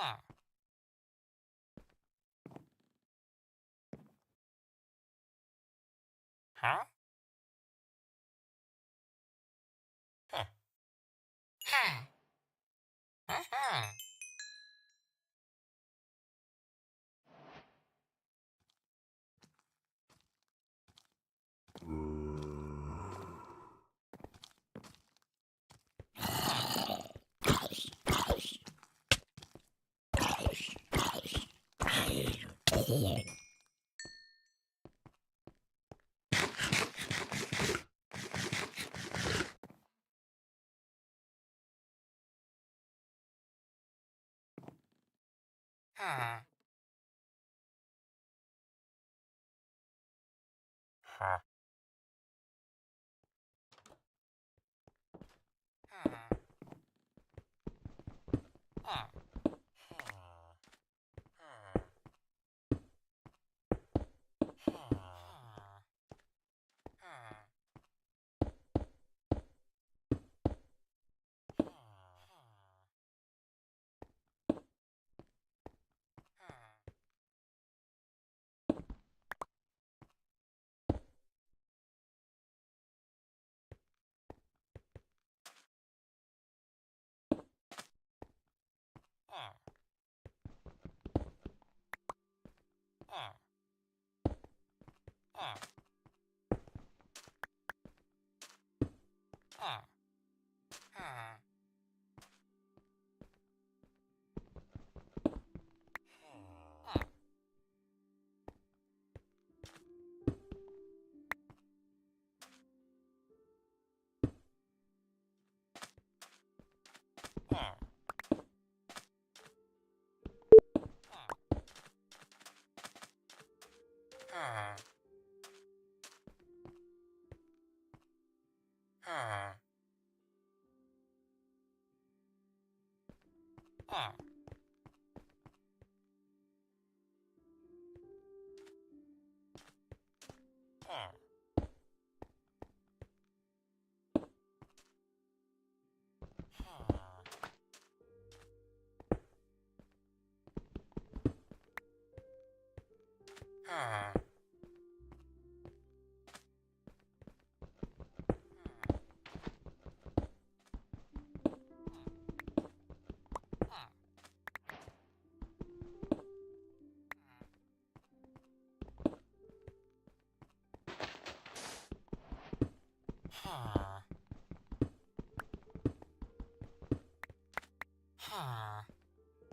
Huh? Huh. Huh. Uh-huh. Huh. Huh. Huh.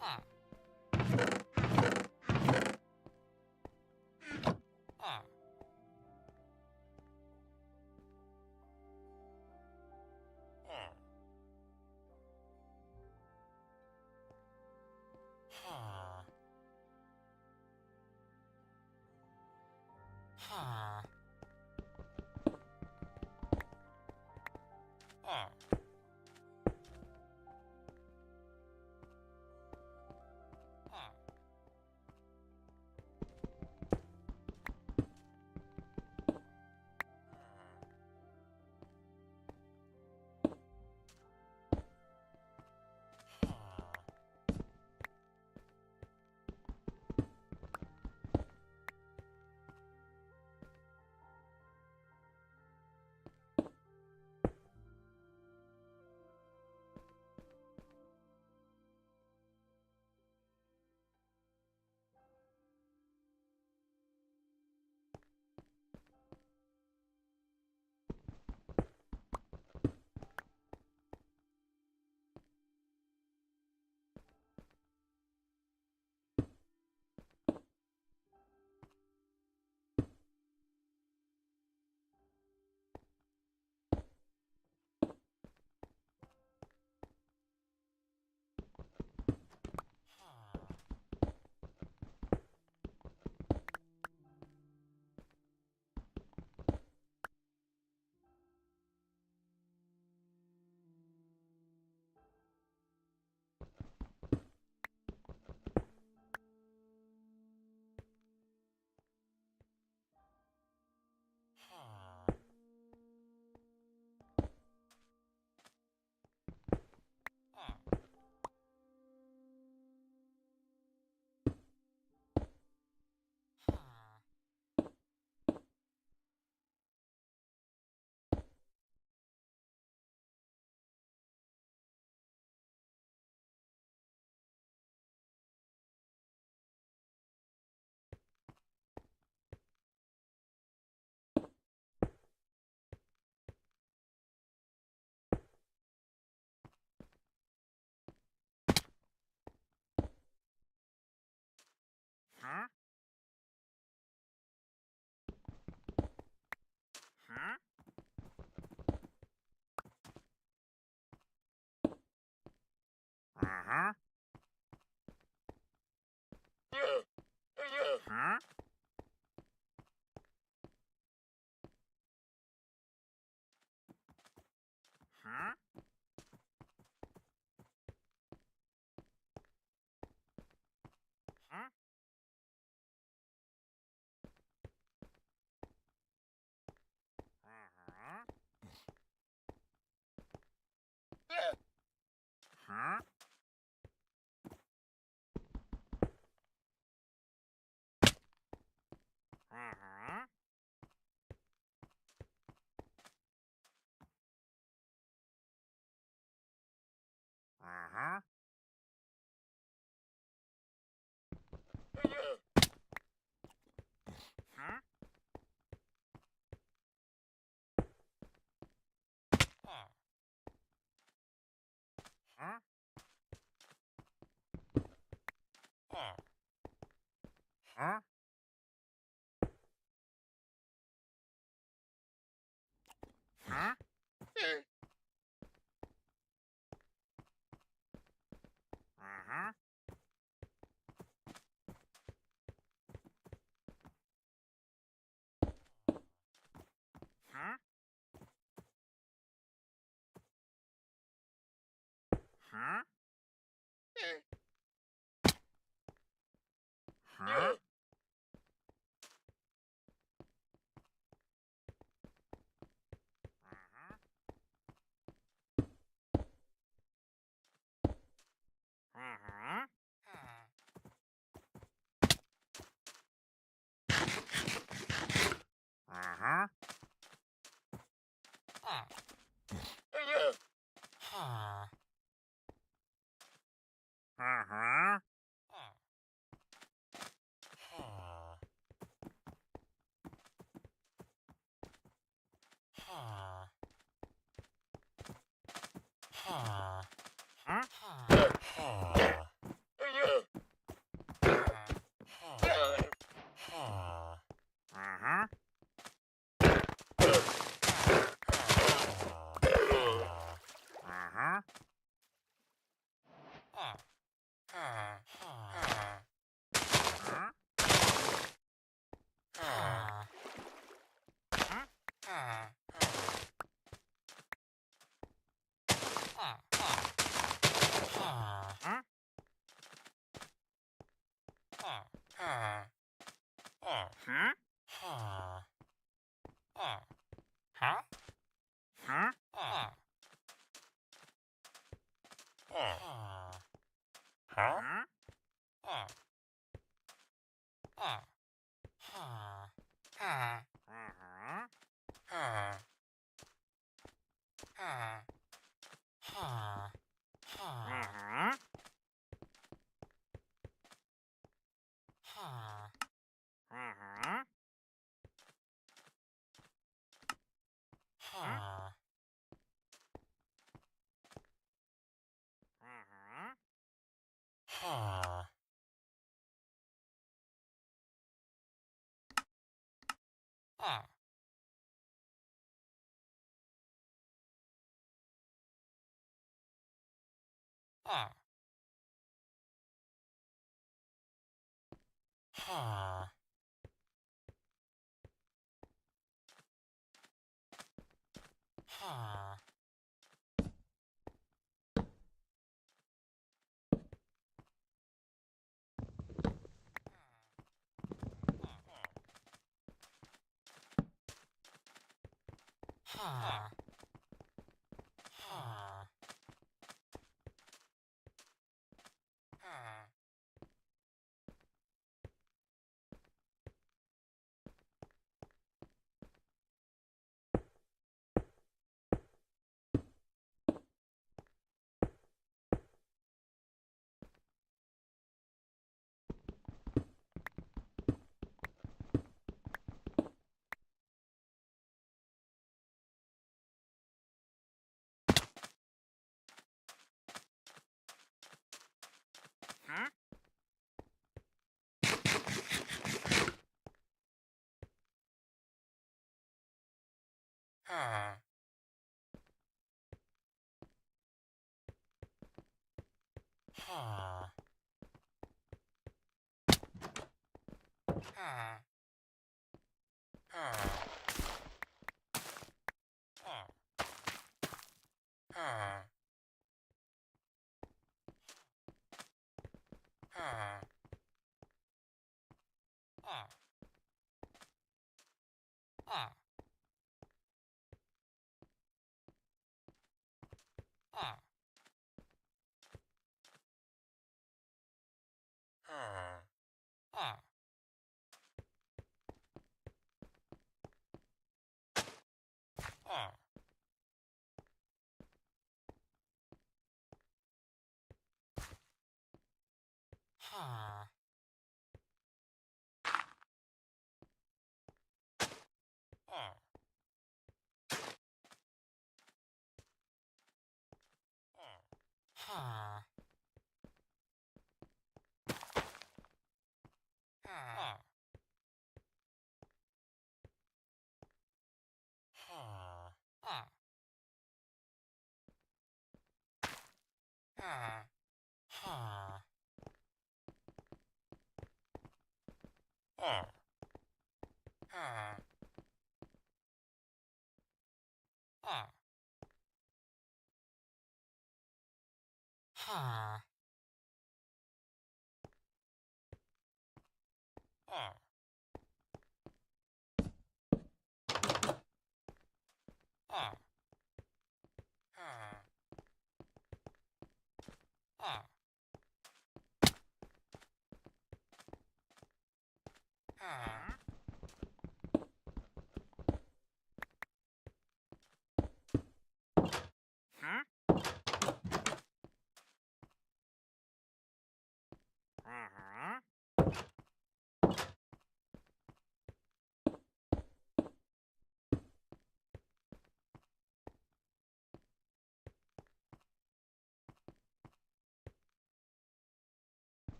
Huh.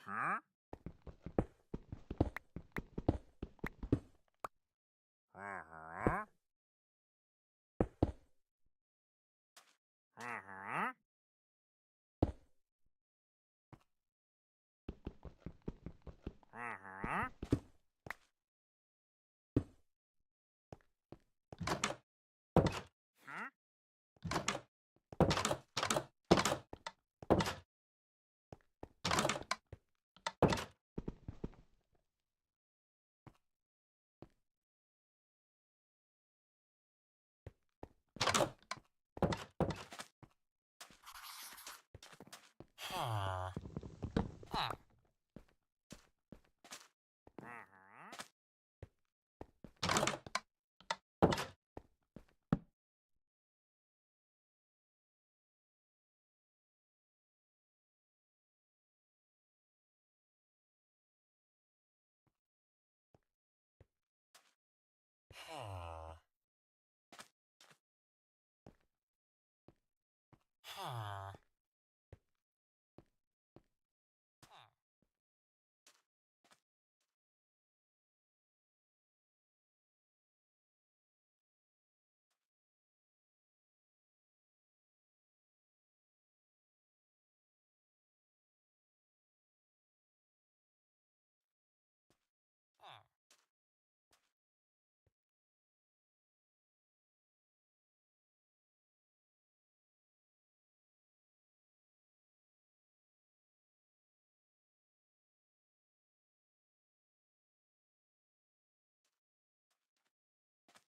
Huh? Uh-huh. Uh-huh. Uh-huh. Huh? Huh. Huh. Uh-huh. Huh. Huh.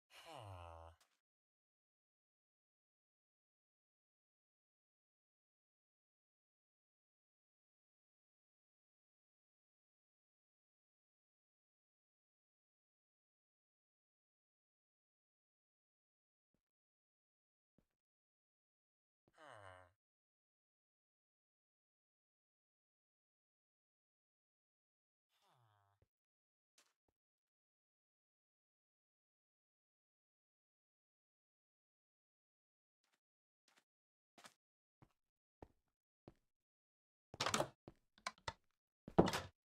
Huh. Huh.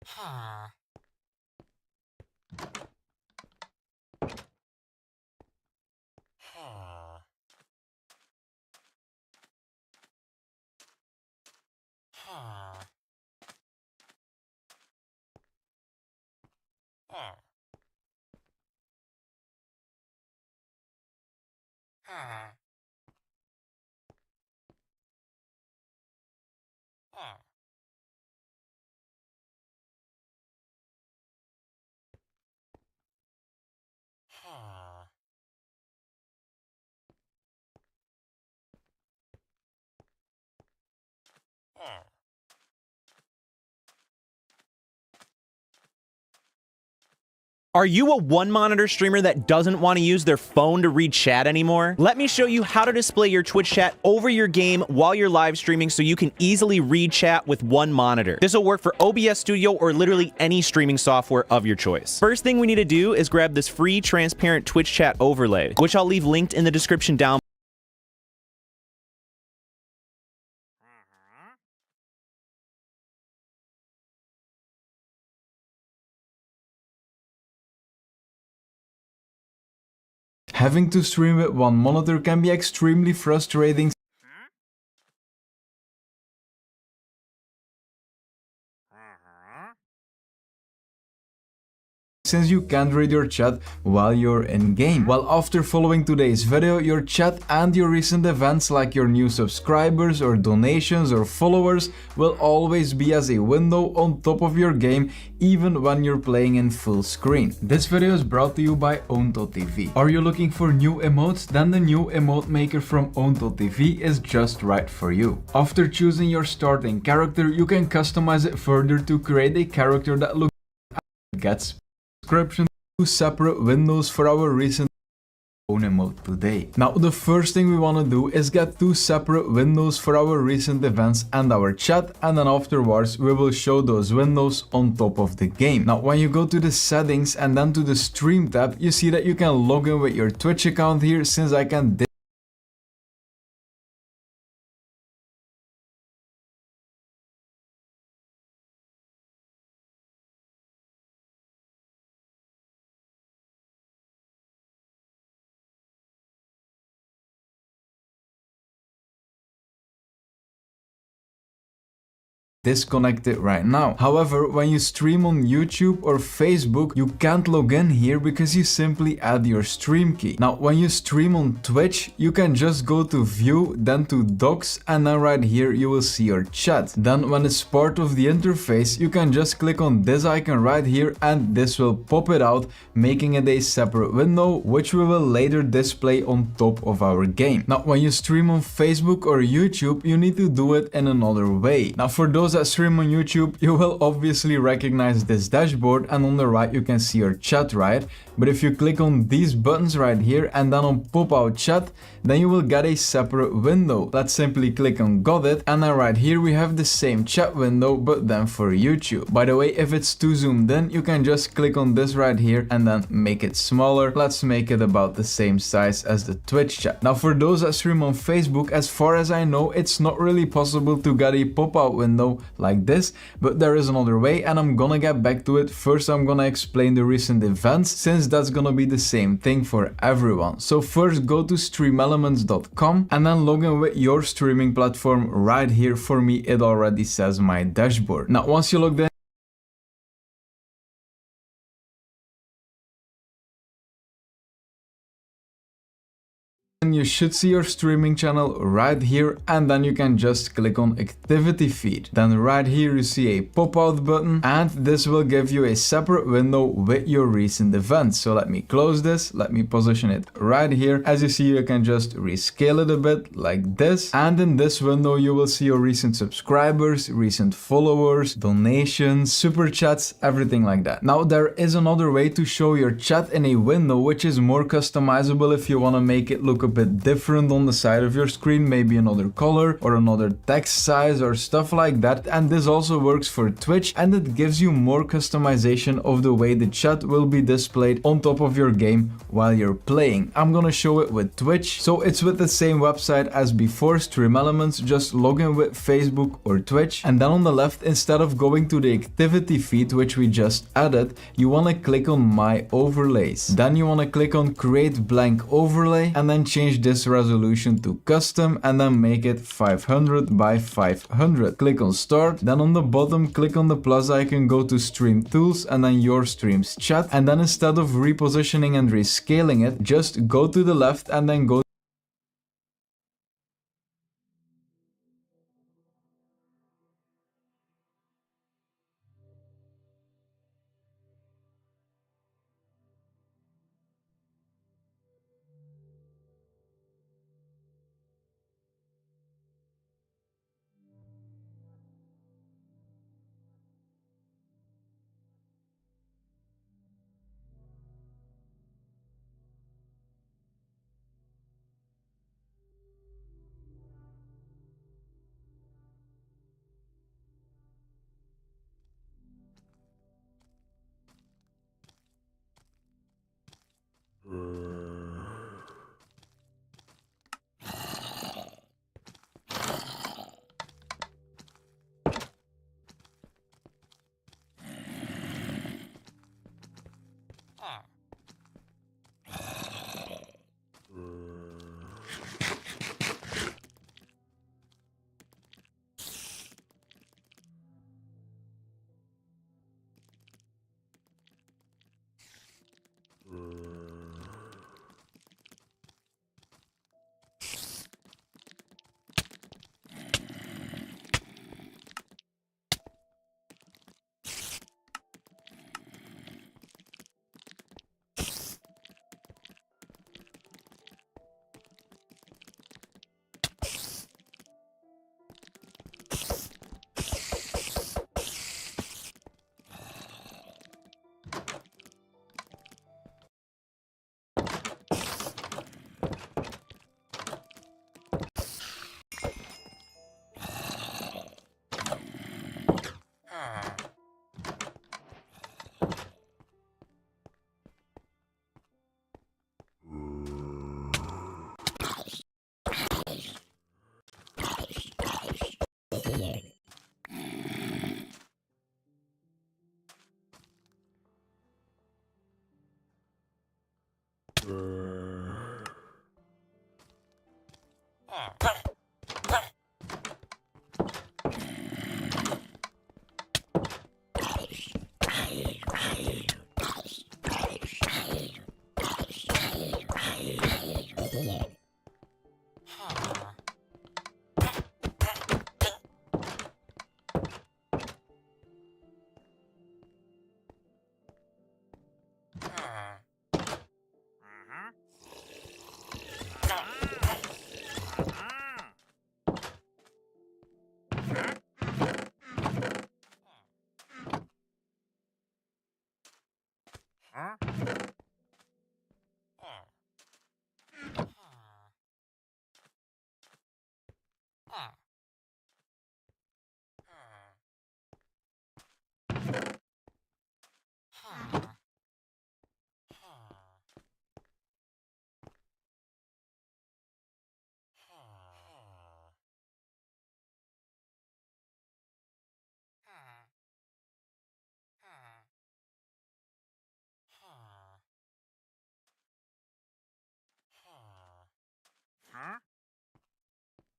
Huh. Huh. Huh. Huh. Huh. Huh. Huh. Huh. Huh. Are you a one-monitor streamer that doesn't want to use their phone to read chat anymore? Let me show you how to display your Twitch chat over your game while you're live streaming so you can easily read chat with one monitor. This will work for OBS Studio or literally any streaming software of your choice. First thing we need to do is grab this free transparent Twitch chat overlay, which I'll leave linked in the description down. Uh-huh. Having to stream with one monitor can be extremely frustrating Huh? Uh-huh. since you can't read your chat while you're in game. Well, after following today's video, your chat and your recent events like your new subscribers or donations or followers will always be as a window on top of your game even when you're playing in full screen. This video is brought to you by Own.tv. Are you looking for new emotes? Then the new emote maker from Own.tv is just right for you. After choosing your starting character, you can customize it further to create a character that looks gets description, two separate windows for our recent own emote today. Now the first thing we want to do is get two separate windows for our recent events and our chat, and then afterwards we will show those windows on top of the game. Now when you go to the settings and then to the stream tab, you see that you can log in with your Twitch account here. Since I can disconnect it right now. However, when you stream on YouTube or Facebook, you can't log in here because you simply add your stream key. Now, when you stream on Twitch, you can just go to View, then to Docs, and then right here you will see your chat. Then when it's part of the interface, you can just click on this icon right here and this will pop it out, making it a separate window, which we will later display on top of our game. Now, when you stream on Facebook or YouTube, you need to do it in another way. Now, for those that stream on YouTube, you will obviously recognize this dashboard, and on the right you can see your chat, right? But if you click on these buttons right here and then on pop out chat, then you will get a separate window. Let's simply click on got it, and then right here we have the same chat window, but then for YouTube. By the way, if it's too zoomed in, you can just click on this right here and then make it smaller. Let's make it about the same size as the Twitch chat. Now, for those that stream on Facebook, as far as I know, it's not really possible to get a pop-out window like this, but there is another way, and I'm gonna get back to it. First, I'm gonna explain the recent events, since that's gonna be the same thing for everyone. So first, go to streamelements.com and then log in with your streaming platform. Right here for me, it already says my dashboard. Now, once you log in, you should see your streaming channel right here, and then you can just click on activity feed. Then right here you see a pop-out button, and this will give you a separate window with your recent events. So let me close this, let me position it right here. As you see, you can just rescale it a bit like this, and in this window you will see your recent subscribers, recent followers, donations, super chats, everything like that. Now, there is another way to show your chat in a window, which is more customizable if you want to make it look a bit different on the side of your screen, maybe another color or another text size or stuff like that. And this also works for Twitch, and it gives you more customization of the way the chat will be displayed on top of your game while you're playing. I'm gonna show it with Twitch. So it's with the same website as before, Stream Elements. Just log in with Facebook or Twitch, and then on the left, instead of going to the activity feed which we just added, you want to click on My Overlays. Then you want to click on Create Blank Overlay, and then change this resolution to custom, and then make it 500 by 500. Click on Start, then on the bottom click on the plus icon, go to Stream Tools, and then your stream's chat, and then instead of repositioning and rescaling it, just go to the left and then go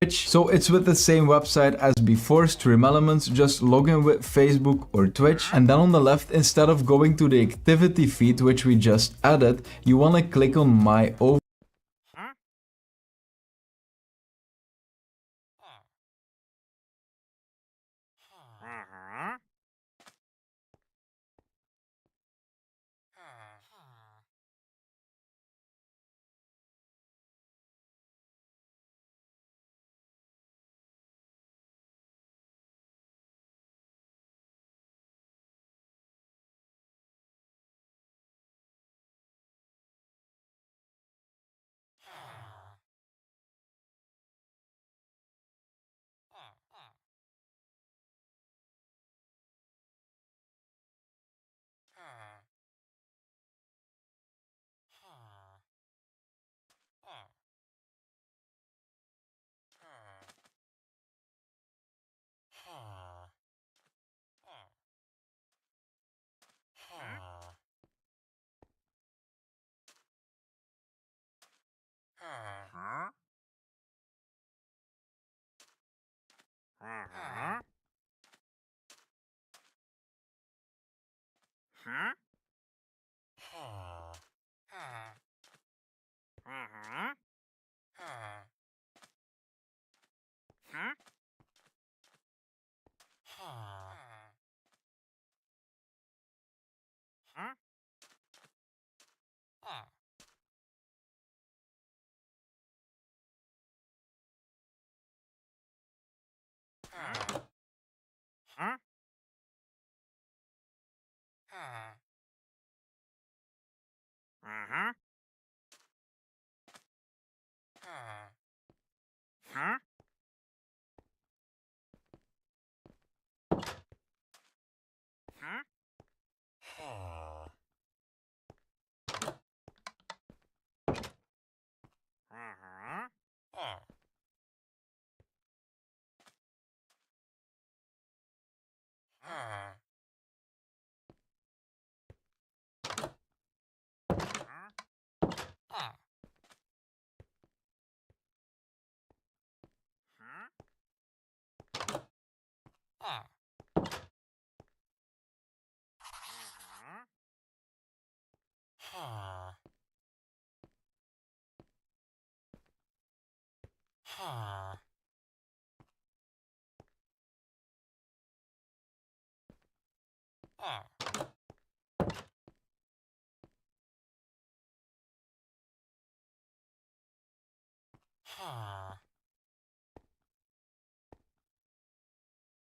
Twitch. So it's with the same website as before, Stream Elements, just log in with Facebook or Twitch, and then on the left, instead of going to the activity feed which we just added, you want to click on My Over.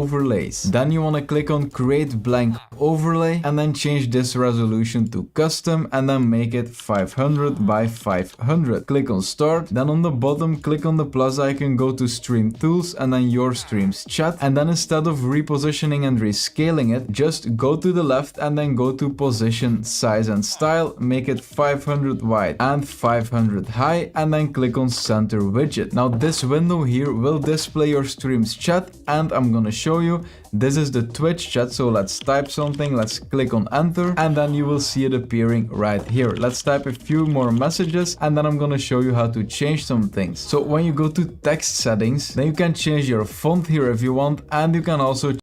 Overlays. Then you want to click on create blank overlay and then change this resolution to custom and then make it 500 by 500. Click on start. Then on the bottom, click on the plus icon, go to stream tools and then your streams chat. And then instead of repositioning and rescaling it, just go to the left and then go to position, size and style, make it 500 wide and 500 high and then click on center widget. Now this window here will display your streams chat and I'm gonna show you. This is the Twitch chat, so let's type something, let's click on enter and then you will see it appearing right here. Let's type a few more messages and then I'm gonna show you how to change some things. So when you go to text settings, then you can change your font here if you want and you can also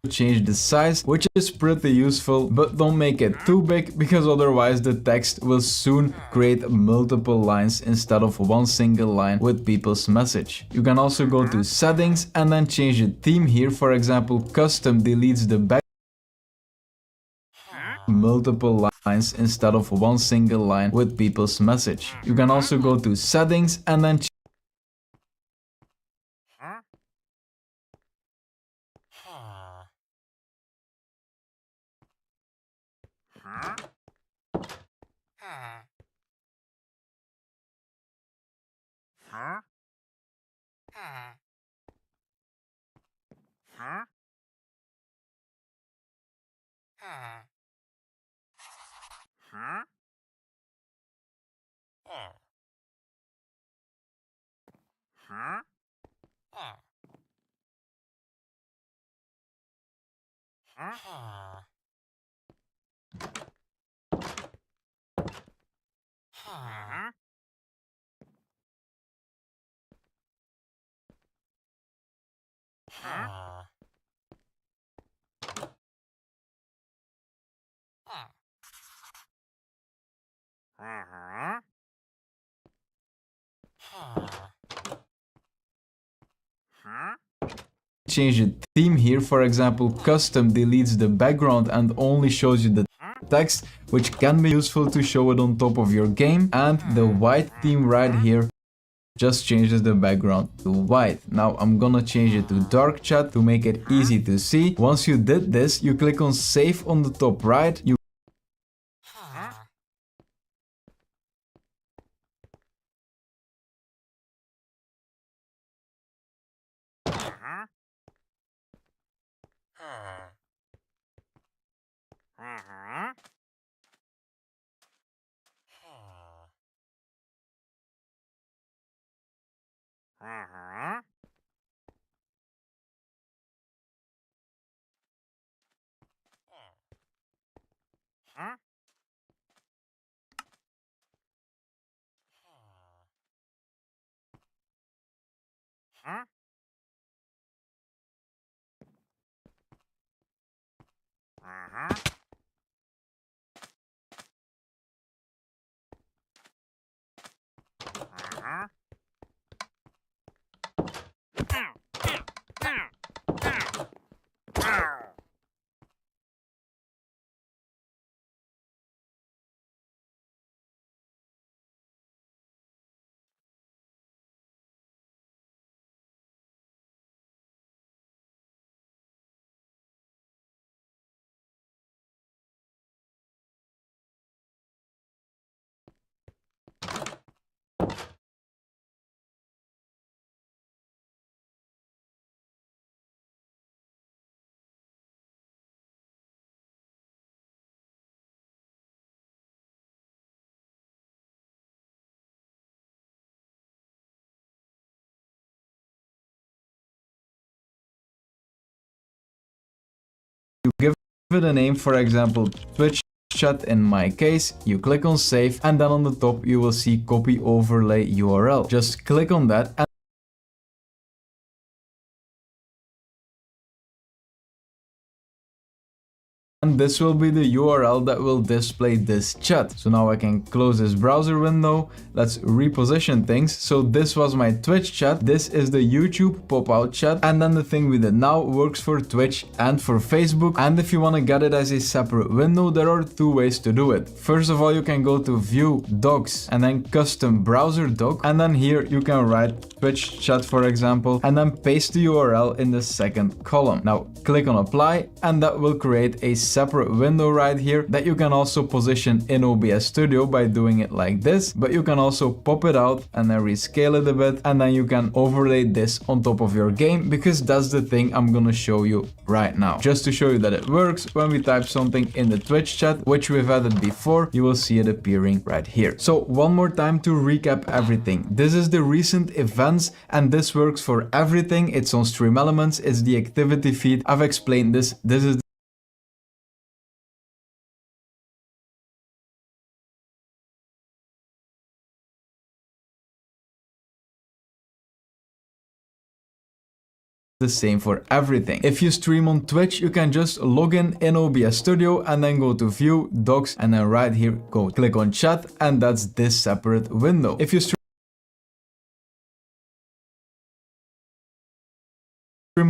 Change the size, which is pretty useful, but don't make it too big because otherwise the text will soon create multiple lines instead of one single line with people's message. You can also go to settings and then change the theme here. For example, custom deletes the back multiple lines instead of one single line with people's message. You can also go to settings and then change the theme here. For example, custom deletes the background and only shows you the text, which can be useful to show it on top of your game. And the white theme right here just changes the background to white. Now I'm gonna change it to dark chat to make it easy to see. Once you did this, you click on save on the top right. You give it a name, for example, Twitch chat in my case. You click on save and then on the top you will see copy overlay URL. Just click on that and this will be the URL that will display this chat. So now I can close this browser window. Let's reposition things. So this was my Twitch chat. This is the YouTube pop-out chat. And then the thing we did now works for Twitch and for Facebook. And if you want to get it as a separate window, there are two ways to do it. First of all, you can go to View, Docs, and then Custom Browser Doc. And then here you can write Twitch chat, for example, and then paste the URL in the second column. Now click on Apply, and that will create a separate window right here that you can also position in OBS Studio by doing it like this, but you can also pop it out and then rescale it a bit, and then you can overlay this on top of your game, because that's the thing I'm gonna show you right now. Just to show you that it works, when we type something in the Twitch chat, which we've added before, you will see it appearing right here. So one more time to recap everything. This is the recent events, and this works for everything. It's on Stream Elements, it's the activity feed. I've explained this. This is the same for everything. If you stream on Twitch, you can just log in OBS Studio and then go to View, Docs, and then right here go click on Chat, and that's this separate window. If you stream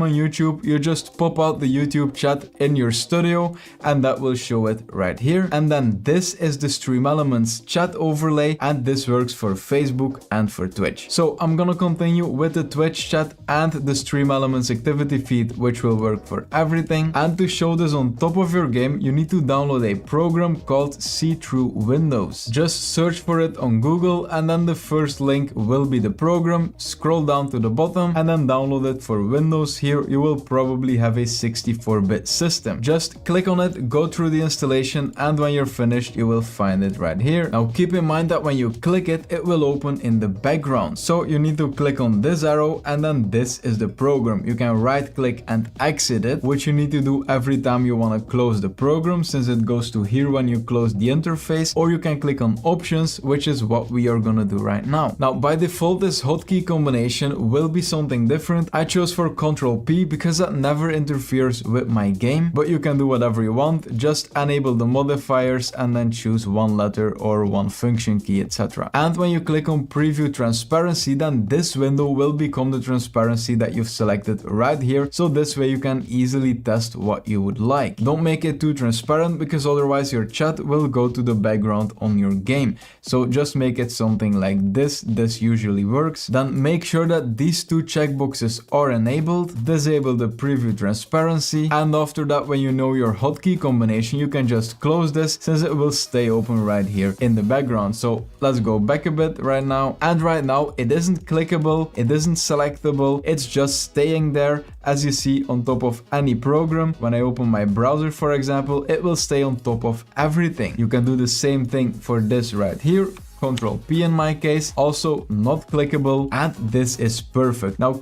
on YouTube, you just pop out the YouTube chat in your studio, and that will show it right here. And then this is the Stream Elements chat overlay, and this works for Facebook and for Twitch. So I'm gonna continue with the Twitch chat and the Stream Elements activity feed, which will work for everything. And to show this on top of your game, you need to download a program called See-Through Windows. Just search for it on Google, and then the first link will be the program. Scroll down to the bottom and then download it for Windows. Here you will probably have a 64-bit system. Just click on it, go through the installation, and when you're finished you will find it right here. Now keep in mind that when you click it, it will open in the background. So you need to click on this arrow, and then this is the program. You can right click and exit it, which you need to do every time you want to close the program, since it goes to here when you close the interface, or you can click on options, which is what we are gonna do right now. Now by default this hotkey combination will be something different. I chose for Ctrl P because that never interferes with my game, but you can do whatever you want. Just enable the modifiers and then choose one letter or one function key, etc. And when you click on preview transparency, then this window will become the transparency that you've selected right here. So this way you can easily test what you would like. Don't make it too transparent, because otherwise your chat will go to the background on your game. So just make it something like this. This usually works. Then make sure that these two checkboxes are enabled. Disable the preview transparency, and after that, when you know your hotkey combination, you can just close this, since it will stay open right here in the background. So let's go back a bit right now, and right now it isn't clickable, it isn't selectable, it's just staying there as you see on top of any program. When I open my browser, for example, it will stay on top of everything. You can do the same thing for this right here. Ctrl P in my case, also not clickable, and this is perfect. Now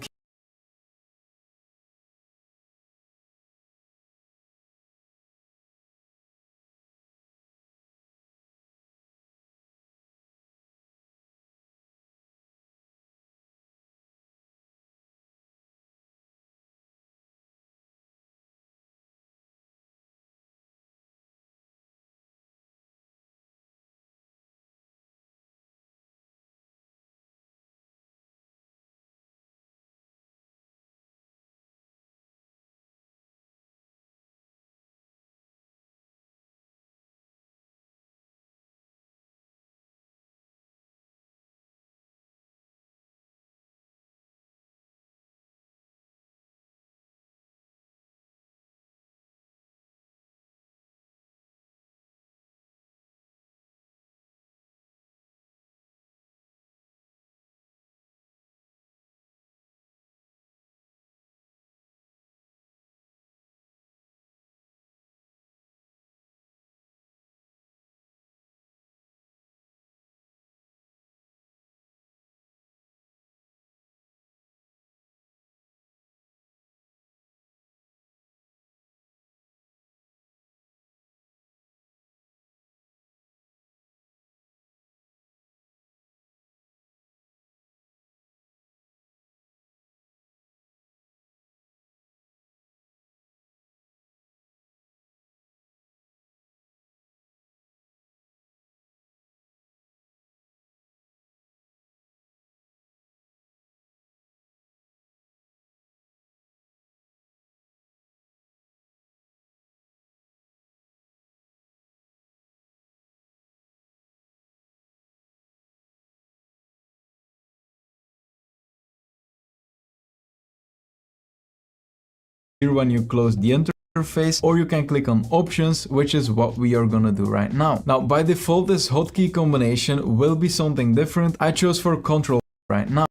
here when you close the interface, interface, or you can click on options, which is what we are gonna do right now. Now, by default, this hotkey combination will be something different. I chose for Control right now.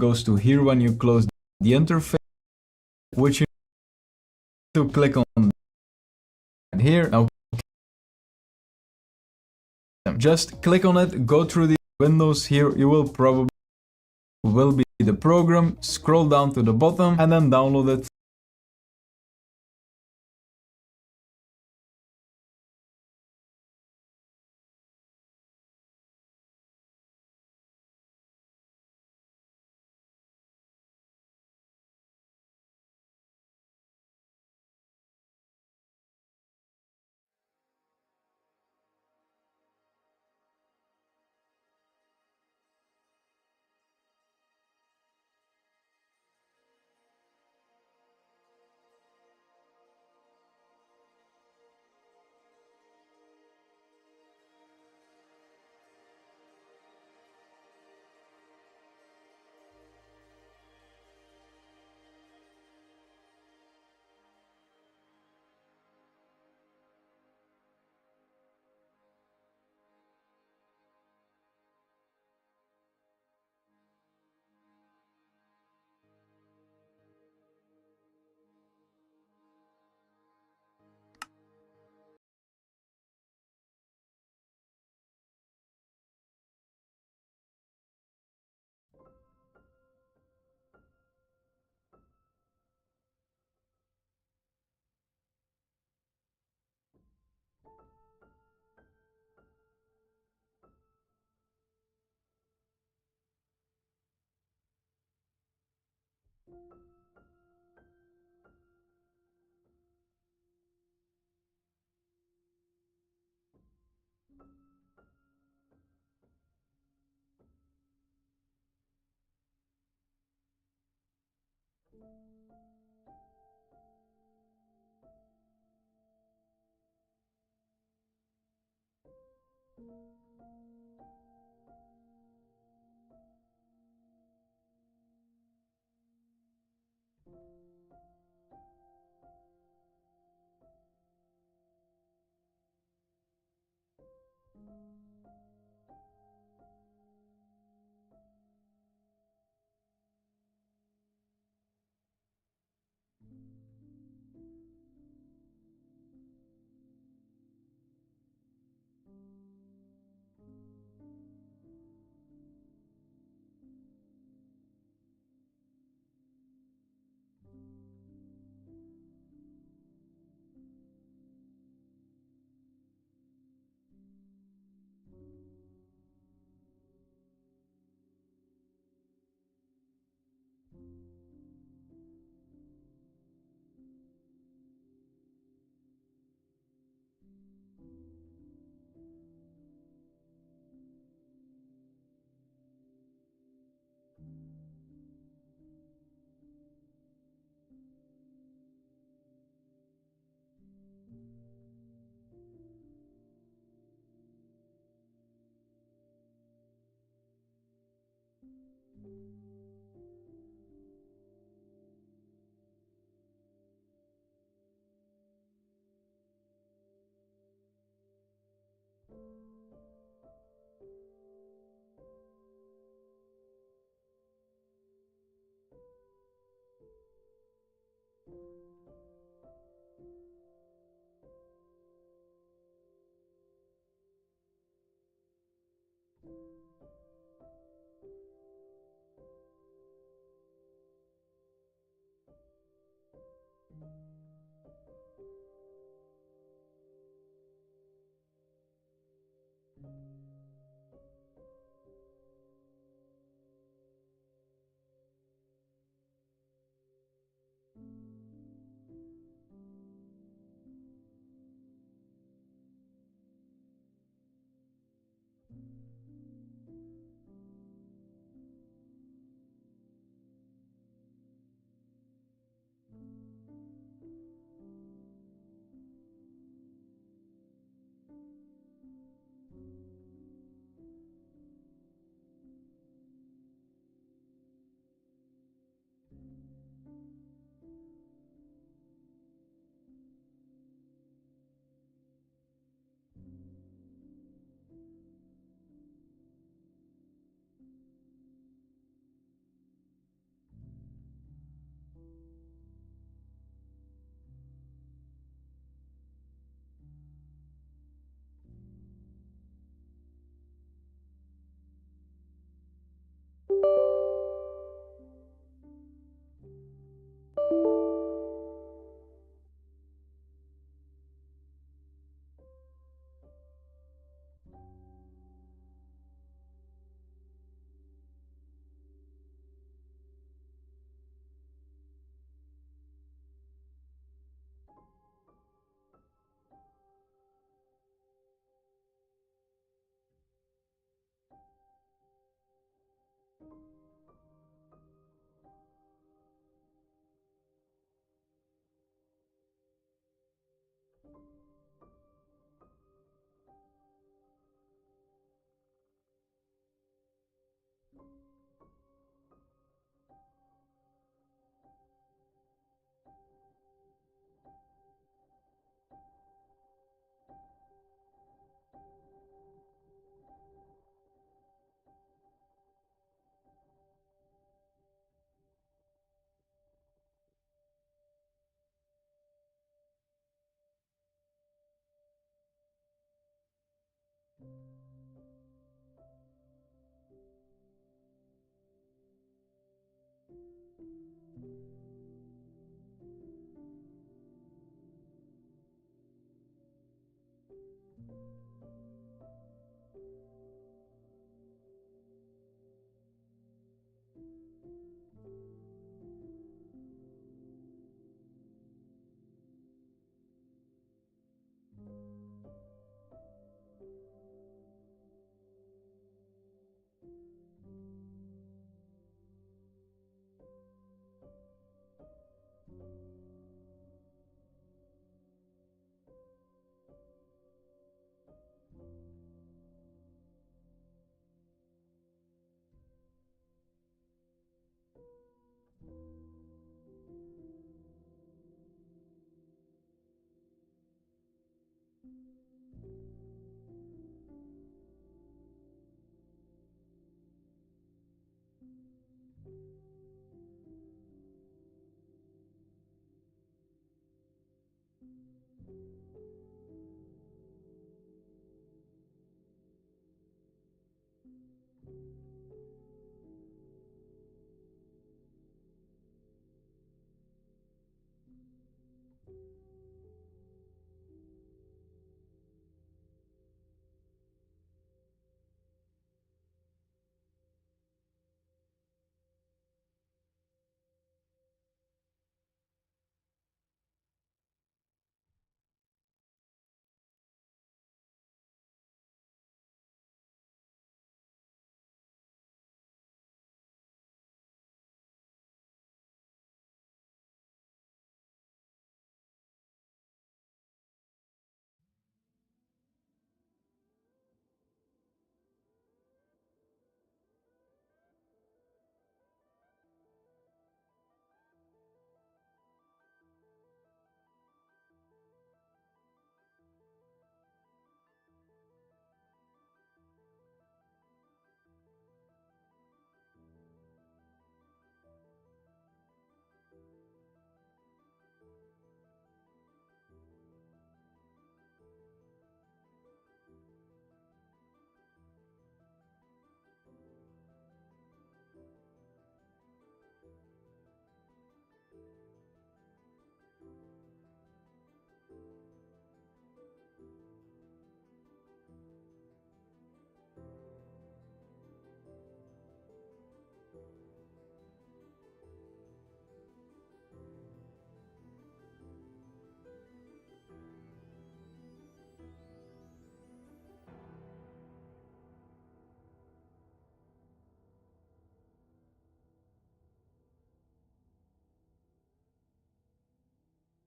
Goes to here when you close the interface, which you need to click on here. Now, just click on it, go through the windows here. You will probably be the program, scroll down to the bottom and then download it.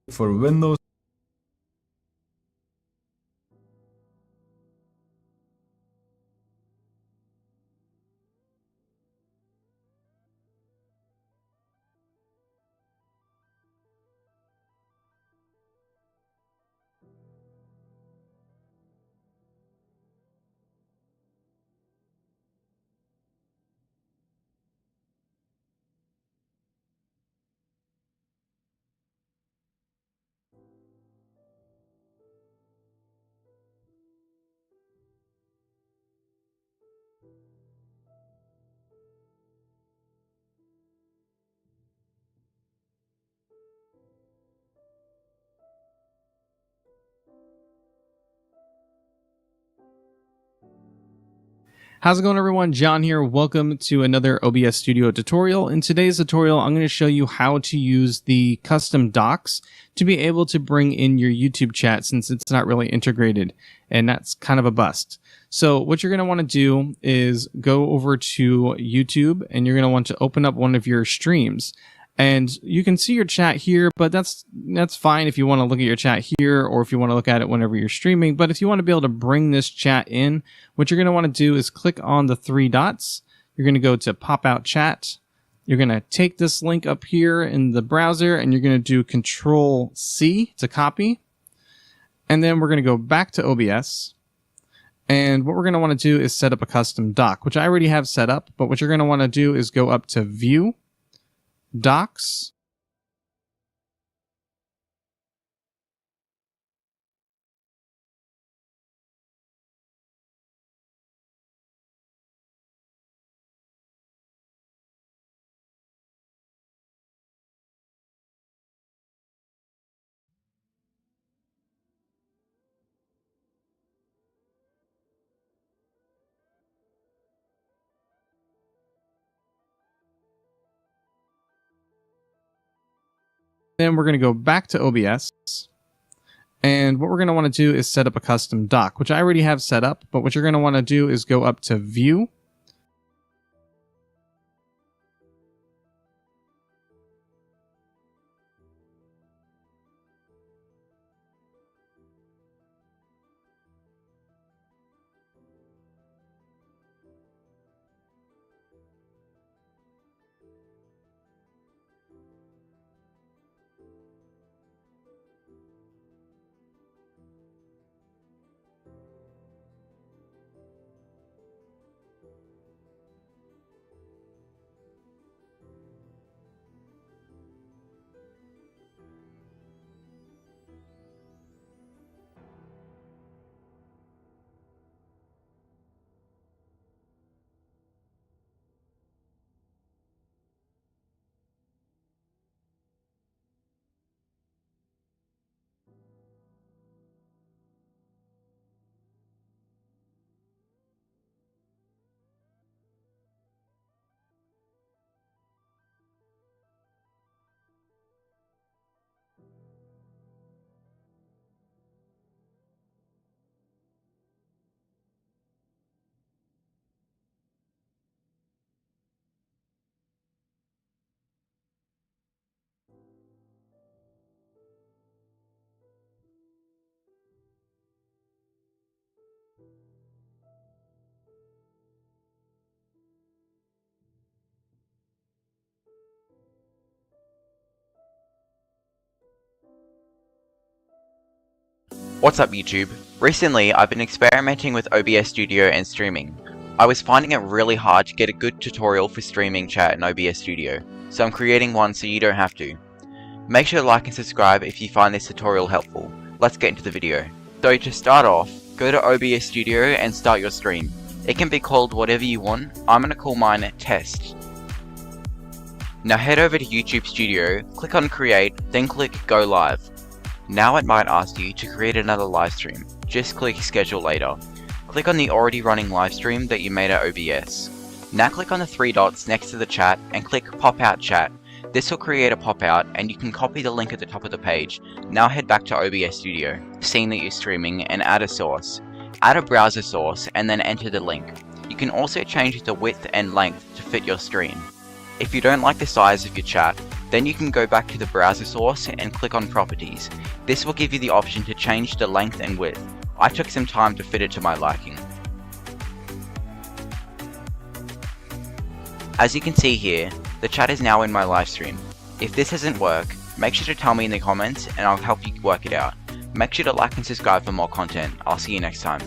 For Windows. How's it going, everyone? John here. Welcome to another OBS Studio tutorial. In today's tutorial, I'm going to show you how to use the custom docs to be able to bring in your YouTube chat, since it's not really integrated, and that's kind of a bust. So what you're going to want to do is go over to YouTube, and you're going to want to open up one of your streams. And you can see your chat here, but that's fine if you want to look at your chat here, or if you want to look at it whenever you're streaming. But if you want to be able to bring this chat in, what you're going to want to do is click on the three dots. You're going to go to pop out chat. You're going to take this link up here in the browser, and you're going to do Control C to copy. And then we're going to go back to OBS. And what we're going to want to do is set up a custom doc, which I already have set up. But what you're going to want to do is go up to View, Docs, Then we're going to go back to OBS. And what we're going to want to do is set up a custom dock, which I already have set up. But what you're going to want to do is go up to View. What's up YouTube? Recently I've been experimenting with OBS Studio and streaming. I was finding it really hard to get a good tutorial for streaming chat in OBS Studio, so I'm creating one so you don't have to. Make sure to like and subscribe if you find this tutorial helpful. Let's get into the video. So to start off, go to OBS Studio and start your stream. It can be called whatever you want. I'm going to call mine Test. Now head over to YouTube Studio, click on Create, then click Go Live. Now it might ask you to create another live stream. Just click Schedule Later. Click on the already running live stream that you made at OBS. Now click on the three dots next to the chat and click Pop Out Chat. This will create a pop-out and you can copy the link at the top of the page. Now head back to OBS Studio, seeing that you're streaming, and add a source. Add a browser source and then enter the link. You can also change the width and length to fit your stream. If you don't like the size of your chat, then you can go back to the browser source and click on Properties. This will give you the option to change the length and width. I took some time to fit it to my liking. As you can see here, the chat is now in my live stream. If this doesn't work, make sure to tell me in the comments and I'll help you work it out. Make sure to like and subscribe for more content. I'll see you next time.